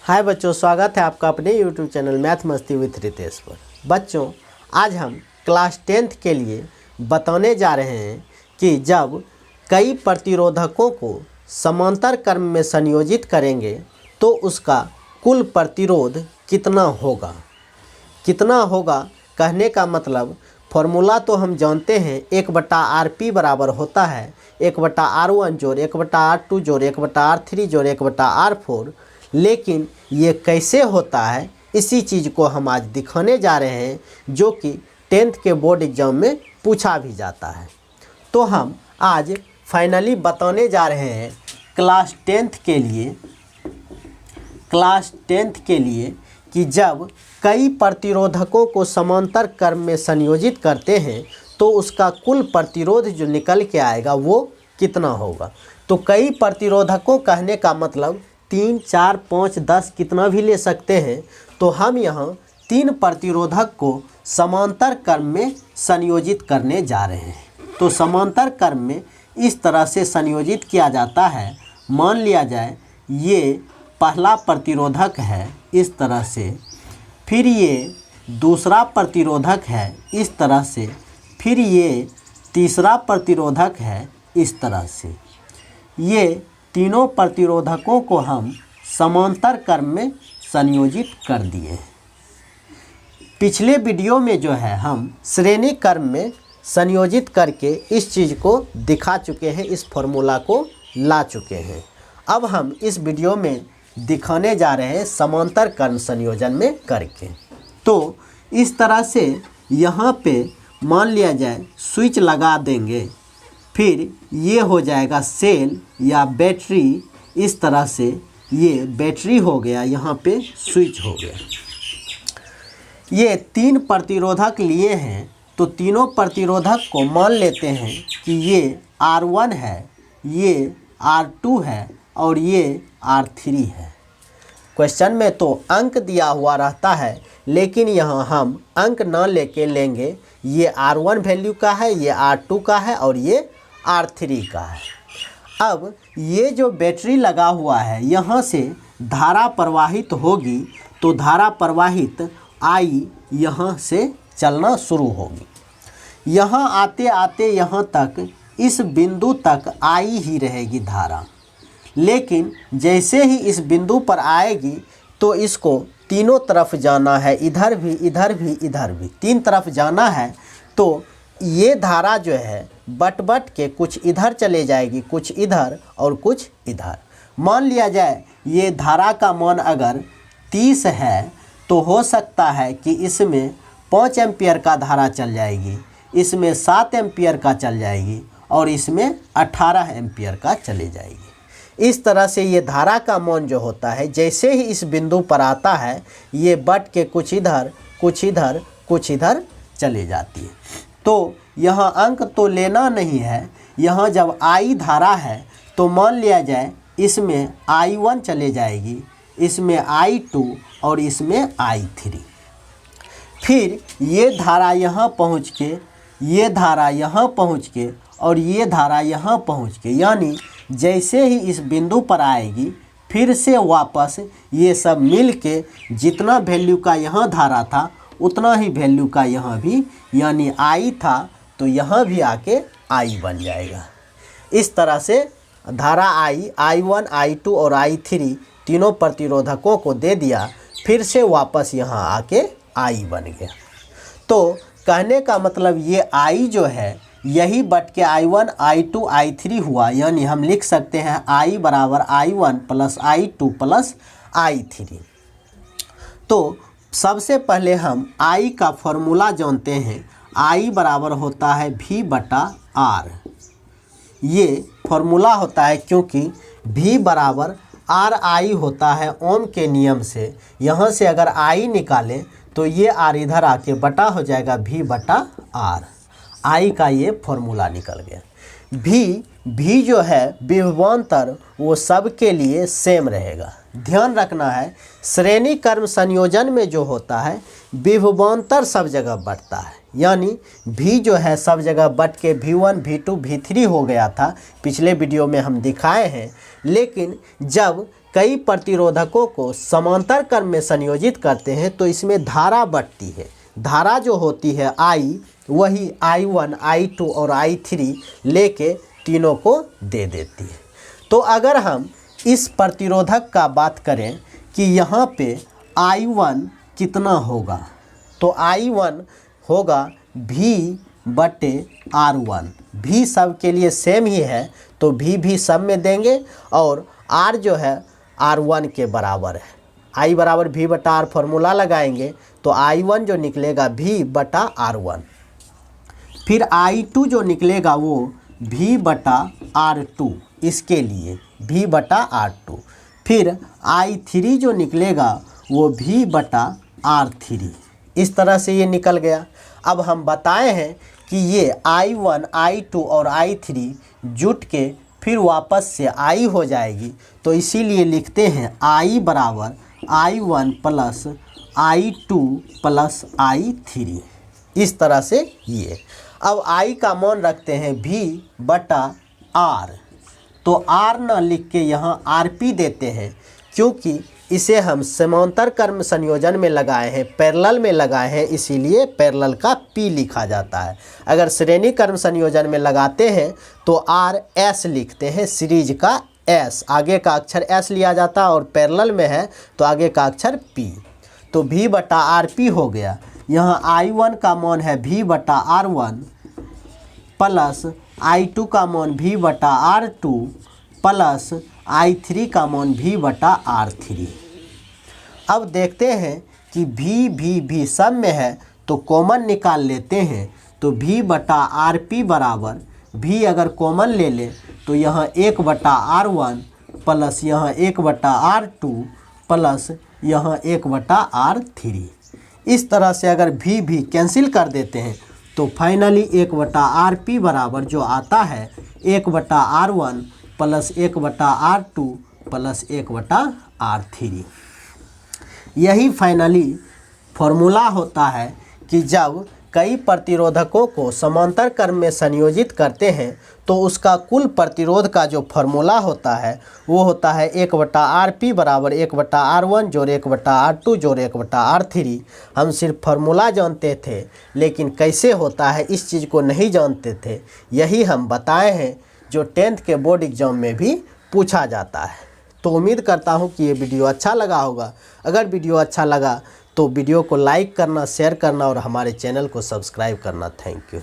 हाय बच्चों, स्वागत है आपका अपने YouTube चैनल मैथ मस्ती विथ रितेश पर। बच्चों, आज हम क्लास 10th के लिए बताने जा रहे हैं कि जब कई प्रतिरोधकों को समांतर क्रम में संयोजित करेंगे तो उसका कुल प्रतिरोध कितना होगा। कितना होगा कहने का मतलब फॉर्मूला तो हम जानते हैं, 1/RP बराबर होता है 1/R1 जोड़ 1/R2 जोड़ 1/R3 जोड़ 1/R4। लेकिन ये कैसे होता है, इसी चीज़ को हम आज दिखाने जा रहे हैं, जो कि 10th के बोर्ड एग्ज़ाम में पूछा भी जाता है। तो हम आज फाइनली बताने जा रहे हैं क्लास 10th के लिए कि जब कई प्रतिरोधकों को समांतर क्रम में संयोजित करते हैं तो उसका कुल प्रतिरोध जो निकल के आएगा वो कितना होगा। तो कई प्रतिरोधकों कहने का मतलब 3, 4, 5, 10 कितना भी ले सकते हैं। तो हम यहाँ 3 प्रतिरोधक को समांतर क्रम में संयोजित करने जा रहे हैं। तो समांतर क्रम में इस तरह से संयोजित किया जाता है। मान लिया जाए ये पहला प्रतिरोधक है इस तरह से, फिर ये दूसरा प्रतिरोधक है इस तरह से, फिर ये तीसरा प्रतिरोधक है इस तरह से। ये तीनों प्रतिरोधकों को हम समांतर क्रम में संयोजित कर दिए। पिछले वीडियो में जो है हम श्रेणी क्रम में संयोजित करके इस चीज़ को दिखा चुके हैं, इस फॉर्मूला को ला चुके हैं। अब हम इस वीडियो में दिखाने जा रहे हैं समांतर क्रम संयोजन में करके। तो इस तरह से यहाँ पे मान लिया जाए स्विच लगा देंगे, फिर ये हो जाएगा सेल या बैटरी। इस तरह से ये बैटरी हो गया, यहाँ पे स्विच हो गया। ये 3 प्रतिरोधक लिए हैं, तो तीनों प्रतिरोधक को मान लेते हैं कि ये R1 है, ये R2 है और ये R3 है। क्वेश्चन में तो अंक दिया हुआ रहता है, लेकिन यहाँ हम अंक ना लेके लेंगे। ये R1 वैल्यू का है, ये R2 का है और ये R3 का है। अब ये जो बैटरी लगा हुआ है, यहाँ से धारा प्रवाहित होगी, तो धारा प्रवाहित I यहाँ से चलना शुरू होगी। यहाँ आते आते यहाँ तक इस बिंदु तक I ही रहेगी धारा। लेकिन जैसे ही इस बिंदु पर आएगी तो इसको तीनों तरफ जाना है, इधर भी इधर भी इधर भी, 3 तरफ जाना है। तो ये धारा जो है बट के कुछ इधर चले जाएगी, कुछ इधर और कुछ इधर। मान लिया जाए ये धारा का मान अगर 30 है तो हो सकता है कि इसमें 5 एम्पियर का धारा चल जाएगी, इसमें 7 एम्पियर का चल जाएगी और इसमें 18 एम्पियर का चले जाएगी। इस तरह से ये धारा का मान जो होता है, जैसे ही इस बिंदु पर आता है ये बट के कुछ इधर कुछ इधर कुछ इधर चले जाती है। तो यहाँ अंक तो लेना नहीं है। यहाँ जब I धारा है तो मान लिया जाए इसमें I1 चले जाएगी, इसमें I2 और इसमें I3। फिर ये धारा यहाँ पहुँच के, ये धारा यहाँ पहुँच के और ये धारा यहाँ पहुँच के, यानी जैसे ही इस बिंदु पर आएगी फिर से वापस ये सब मिल के जितना वैल्यू का यहाँ धारा था उतना ही वैल्यू का यहाँ भी, यानी I था तो यहाँ भी आके I बन जाएगा। इस तरह से धारा I1, I2 और I3 तीनों प्रतिरोधकों को दे दिया, फिर से वापस यहाँ आके I बन गया। तो कहने का मतलब ये I जो है यही बट के I1, I2, I3 हुआ, यानी हम लिख सकते हैं I बराबर I1 plus I2 plus I3। तो सबसे पहले हम I का फॉर्मूला जानते हैं। I बराबर होता है V/R। ये फॉर्मूला होता है क्योंकि V बराबर RI होता है ओम के नियम से। यहाँ से अगर I निकालें तो ये R इधर आके बटा हो जाएगा V/R। I का ये फॉर्मूला निकल गया। V जो है विभवांतर, वो सब के लिए सेम रहेगा। ध्यान रखना है, श्रेणी क्रम संयोजन में जो होता है विभवांतर सब जगह बढ़ता है, यानी V जो है सब जगह बढ़ के V1, V2, V3 हो गया था। पिछले वीडियो में हम दिखाए हैं लेकिन जब कई प्रतिरोधकों को समांतर क्रम में संयोजित करते हैं तो इसमें धारा बढ़ती है। धारा जो होती है I, वही I1, I2 और I3 लेके तीनों को दे देती है। तो अगर हम इस प्रतिरोधक का बात करें कि यहाँ पे I1 कितना होगा, तो I1 होगा V/R1। V सब के लिए सेम ही है तो V सब में देंगे और R जो है R1 के बराबर है। I बराबर V/R फॉर्मूला लगाएंगे तो I1 जो निकलेगा V/R1। फिर I2 जो निकलेगा वो V/R2, इसके लिए V/R2। फिर I3 जो निकलेगा वो V/R3। इस तरह से ये निकल गया। अब हम बताए हैं कि ये I1, I2 और I3 जुट के फिर वापस से I हो जाएगी, तो इसीलिए लिखते हैं I बराबर I1 plus I2 plus I3। इस तरह से ये। अब I का मान रखते हैं V/R, तो R न लिख के यहाँ RP देते हैं, क्योंकि इसे हम समांतर क्रम संयोजन में लगाए हैं, पैरेलल में लगाए हैं, इसीलिए पैरेलल का P लिखा जाता है। अगर श्रेणी क्रम संयोजन में लगाते हैं तो RS लिखते हैं, सीरीज का S, आगे का अक्षर S लिया जाता है, और पैरेलल में है तो आगे का अक्षर P। तो V/RP हो गया। यहाँ I1 का मान है V/R1 प्लस I2 का मान V/R2 प्लस I3 का मान V/R3। अब देखते हैं कि V सब में है तो कॉमन निकाल लेते हैं। तो V/RP बराबर V अगर कॉमन ले ले तो यहाँ 1/R1 प्लस यहाँ 1/R2 प्लस यहाँ 1/R3। इस तरह से अगर V कैंसिल कर देते हैं तो फाइनली 1/RP बराबर जो आता है 1/R1 plus 1/R2 plus 1/R3। यही फाइनली फॉर्मूला होता है कि जब कई प्रतिरोधकों को समांतर क्रम में संयोजित करते हैं तो उसका कुल प्रतिरोध का जो फॉर्मूला होता है वो होता है 1/RP बराबर 1/R1 जोड़ 1/R2 जोड़ 1/R3। हम सिर्फ फार्मूला जानते थे, लेकिन कैसे होता है इस चीज़ को नहीं जानते थे। यही हम बताए हैं जो 10th के बोर्ड एग्ज़ाम में भी पूछा जाता है। तो उम्मीद करता हूँ कि ये वीडियो अच्छा लगा होगा। अगर वीडियो अच्छा लगा तो वीडियो को लाइक करना, शेयर करना और हमारे चैनल को सब्सक्राइब करना। Thank you.